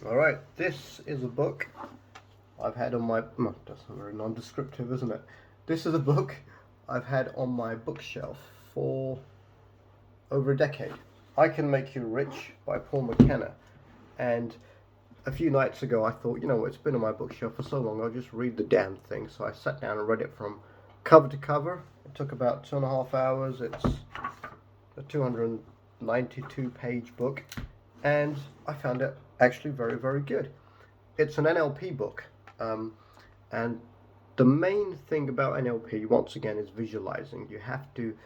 Alright, this is a book I've had on my... that's very non-descriptive, isn't it? This is a book I've had on my bookshelf for over a decade. I Can Make You Rich by Paul Mckenna. And a few nights ago I thought, you know what, it's been on my bookshelf for so long, I'll just read the damn thing. So I sat down and read it from cover to cover. It took about 2.5 hours. It's a 292 page book, and I found it actually very, very good. It's an NLP book, and the main thing about NLP, once again, is visualizing. You have to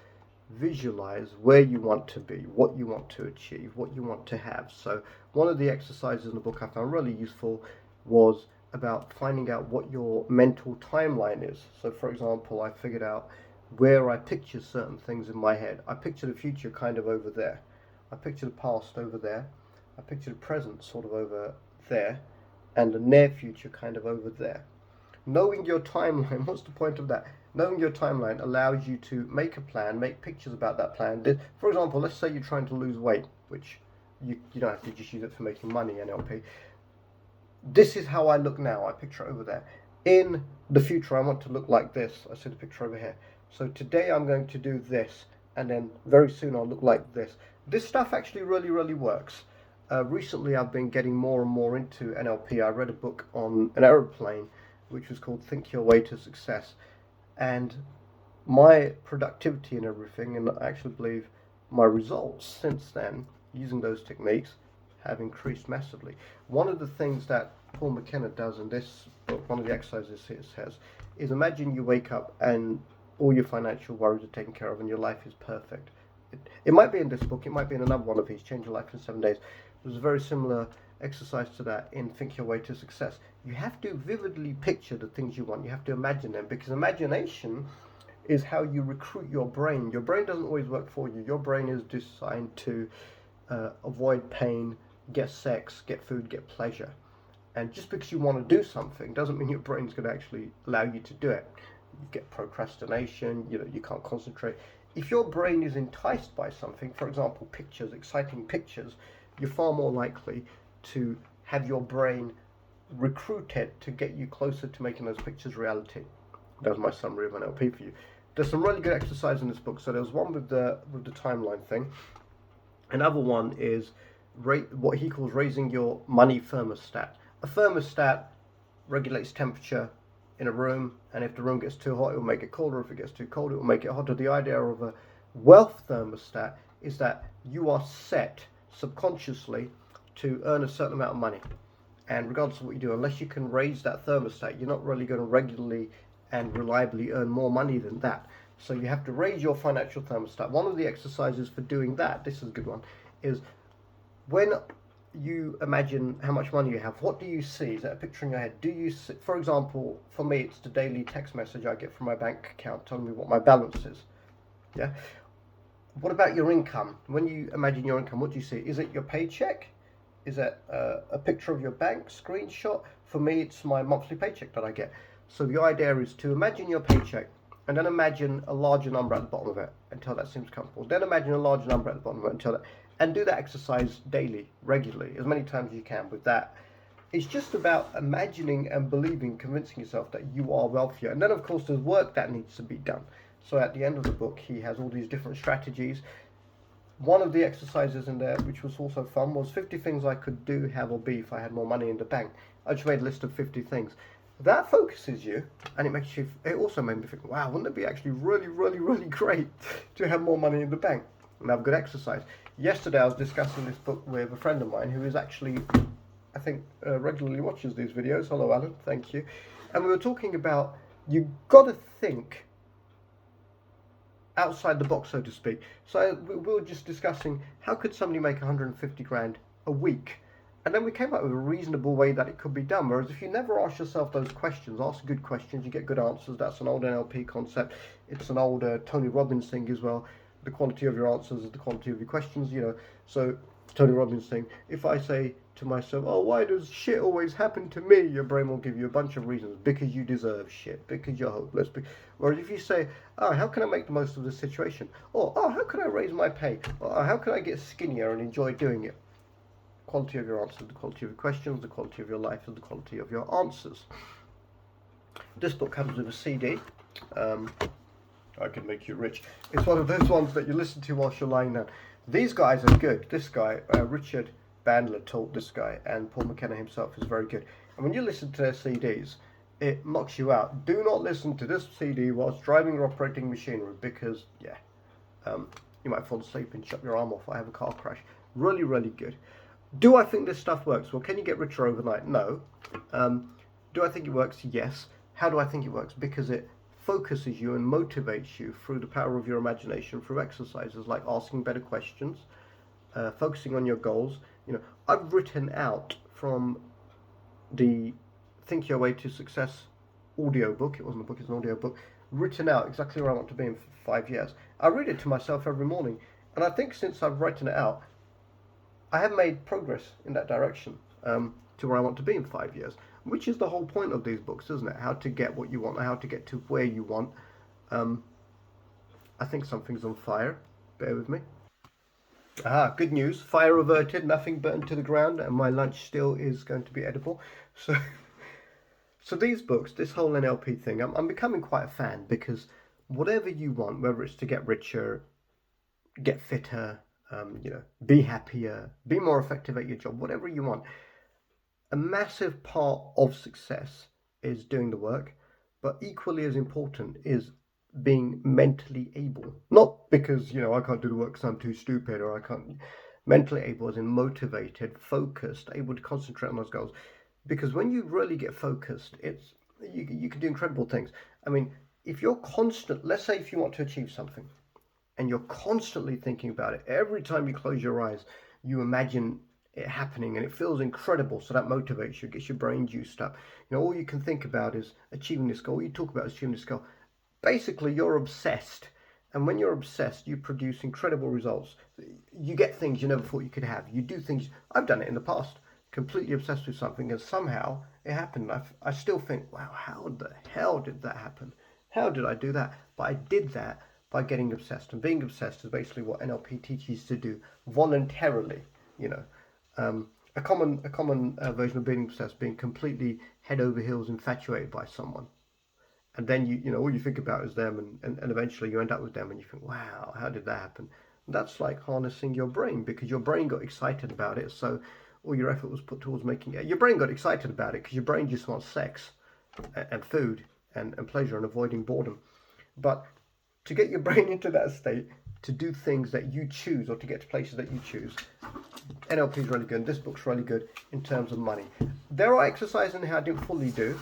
visualize where you want to be, what you want to achieve, what you want to have. So one of the exercises in the book I found really useful was about finding out what your mental timeline is. So for example, I figured out where I picture certain things in my head. I picture the future kind of over there. I picture the past over there. I picture the present sort of over there, and the near future kind of over there. Knowing your timeline, what's the point of that? Knowing your timeline allows you to make a plan, make pictures about that plan. For example, let's say you're trying to lose weight, which you don't have to just use it for making money, NLP. This is how I look now. I picture it over there. In the future, I want to look like this. I see the picture over here. So today I'm going to do this, and then very soon I'll look like this. This stuff actually really, really works. Recently I've been getting more and more into NLP. I read a book on an aeroplane which was called Think Your Way to Success, and my productivity and everything, and I actually believe my results since then using those techniques have increased massively. One of the things that Paul Mckenna does in this book, one of the exercises it says, is imagine you wake up and all your financial worries are taken care of and your life is perfect. It might be in this book, it might be in another one of his, Change Your Life in 7 Days. There's a very similar exercise to that in Think Your Way to Success. You have to vividly picture the things you want. You have to imagine them, because imagination is how you recruit your brain. Your brain doesn't always work for you. Your brain is designed to avoid pain, get sex, get food, get pleasure. And just because you want to do something doesn't mean your brain's going to actually allow you to do it. You get procrastination, you can't concentrate. If your brain is enticed by something, for example, pictures, exciting pictures, you're far more likely to have your brain recruit it to get you closer to making those pictures reality. That's my summary of NLP for you. There's some really good exercise in this book. So there's one with the timeline thing. Another one is what he calls raising your money thermostat. A thermostat regulates temperature in a room, and if the room gets too hot, it will make it colder. If it gets too cold, it will make it hotter. The idea of a wealth thermostat is that you are set subconsciously to earn a certain amount of money, and regardless of what you do, unless you can raise that thermostat, you're not really going to regularly and reliably earn more money than that. So you have to raise your financial thermostat. One of the exercises for doing that, this is a good one, is when you imagine how much money you have, what do you see? Is that a picture in your head? Do you see, for example, for me, it's the daily text message I get from my bank account telling me what my balance is. Yeah. What about your income? When you imagine your income, what do you see? Is it your paycheck? Is it a picture of your bank screenshot? For me, it's my monthly paycheck that I get. So the idea is to imagine your paycheck, and then imagine a larger number at the bottom of it until that seems comfortable. Then imagine a larger number at the bottom of it until that, and do that exercise daily, regularly, as many times as you can with that. It's just about imagining and believing, convincing yourself that you are wealthier. And then, of course, there's work that needs to be done. So at the end of the book, he has all these different strategies. One of the exercises in there, which was also fun, was 50 things I could do, have, or be if I had more money in the bank. I just made a list of 50 things. That focuses you, and it also made me think, wow, wouldn't it be actually really, really, really great to have more money in the bank and have good exercise? Yesterday I was discussing this book with a friend of mine who is actually, I think, regularly watches these videos. Hello, Alan, thank you. And we were talking about, you've got to think outside the box, so to speak. So we were just discussing, how could somebody make 150 grand a week? And then we came up with a reasonable way that it could be done. Whereas if you never ask yourself those questions, ask good questions, you get good answers. That's an old NLP concept. It's an old Tony Robbins thing as well. The quality of your answers is the quality of your questions, So Tony Robbins thing, if I say to myself, oh, why does shit always happen to me? Your brain will give you a bunch of reasons. Because you deserve shit. Because you're hopeless. Whereas if you say, oh, how can I make the most of this situation? Or, oh, how can I raise my pay? Or, how can I get skinnier and enjoy doing it? quality of your answers, the quality of your questions, the quality of your life, and the quality of your answers. This book comes with a CD. I Can Make You Rich. It's one of those ones that you listen to whilst you're lying down. These guys are good. This guy, Richard Bandler, taught this guy, and Paul Mckenna himself is very good. And when you listen to their CDs, it knocks you out. Do not listen to this CD whilst driving or operating machinery, because, you might fall asleep and chop your arm off or have a car crash. Really, really good. Do I think this stuff works? Well, can you get richer overnight? No. Do I think it works? Yes. How do I think it works? Because it focuses you and motivates you through the power of your imagination, through exercises like asking better questions, focusing on your goals. I've written out from the Think Your Way to Success audiobook, it wasn't a book, it's an audiobook, written out exactly where I want to be in 5 years. I read it to myself every morning, and I think since I've written it out, I have made progress in that direction, to where I want to be in 5 years, which is the whole point of these books, isn't it? How to get what you want, how to get to where you want. I think something's on fire. Bear with me. Good news. Fire averted, nothing burned to the ground, and my lunch still is going to be edible. So these books, this whole NLP thing, I'm becoming quite a fan, because whatever you want, whether it's to get richer, get fitter, be happier, be more effective at your job, whatever you want, a massive part of success is doing the work, but equally as important is being mentally able. Not because, I can't do the work because I'm too stupid, or I can't. Mentally able as in motivated, focused, able to concentrate on those goals. Because when you really get focused, you can do incredible things. I mean, if you're let's say if you want to achieve something, and you're constantly thinking about it, every time you close your eyes, you imagine it happening, and it feels incredible, so that motivates you, gets your brain juiced up. All you can think about is achieving this goal. All you talk about is achieving this goal. Basically, you're obsessed, and when you're obsessed, you produce incredible results. You get things you never thought you could have. You do things. I've done it in the past, completely obsessed with something, and somehow it happened. I still think, wow, how the hell did that happen? How did I do that? But I did that by getting obsessed, and being obsessed is basically what NLP teaches to do voluntarily. A common version of being obsessed, being completely head over heels infatuated by someone, and then all you think about is them, and eventually you end up with them, and you think, wow, how did that happen? And that's like harnessing your brain, because your brain got excited about it, so all your effort was put towards making it. Your brain got excited about it because your brain just wants sex and food and pleasure and avoiding boredom. But to get your brain into that state, to do things that you choose, or to get to places that you choose, NLP is really good. This book's really good in terms of money. There are exercises in here I didn't fully do.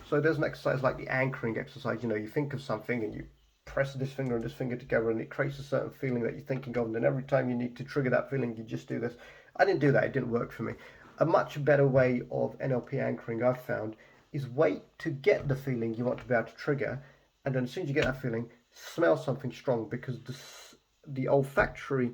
So there's an exercise like the anchoring exercise. You think of something and you press this finger and this finger together, and it creates a certain feeling that you're thinking of, and then every time you need to trigger that feeling, you just do this. I didn't do that. It didn't work for me. A much better way of NLP anchoring I've found is wait to get the feeling you want to be able to trigger, and then as soon as you get that feeling, smell something strong, because the olfactory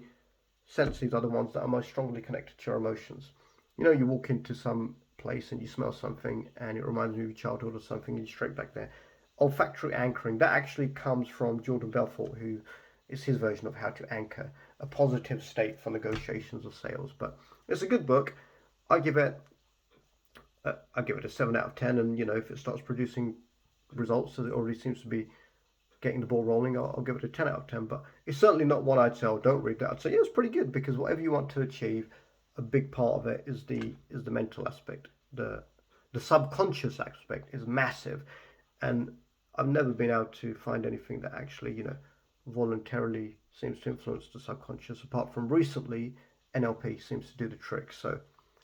senses are the ones that are most strongly connected to your emotions. You walk into some place and you smell something and it reminds you of your childhood or something, and you're straight back there. Olfactory anchoring, that actually comes from Jordan Belfort, who is his version of how to anchor a positive state for negotiations or sales. But it's a good book. I give it a 7 out of 10, and if it starts producing results as it already seems to be getting the ball rolling, I'll give it a 10 out of 10. But it's certainly not one I'd say, oh, don't read that. I'd say, yeah, it's pretty good, because whatever you want to achieve, a big part of it is the mental aspect. The subconscious aspect is massive, and I've never been able to find anything that actually voluntarily seems to influence the subconscious, apart from recently NLP seems to do the trick. So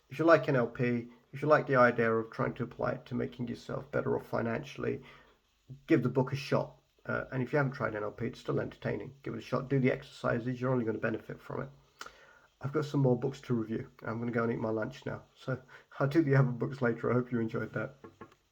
if you like NLP, if you like the idea of trying to apply it to making yourself better off financially, give the book a shot. And if you haven't tried NLP, it's still entertaining. Give it a shot. Do the exercises. You're only going to benefit from it. I've got some more books to review. I'm going to go and eat my lunch now. So I'll do the other books later. I hope you enjoyed that.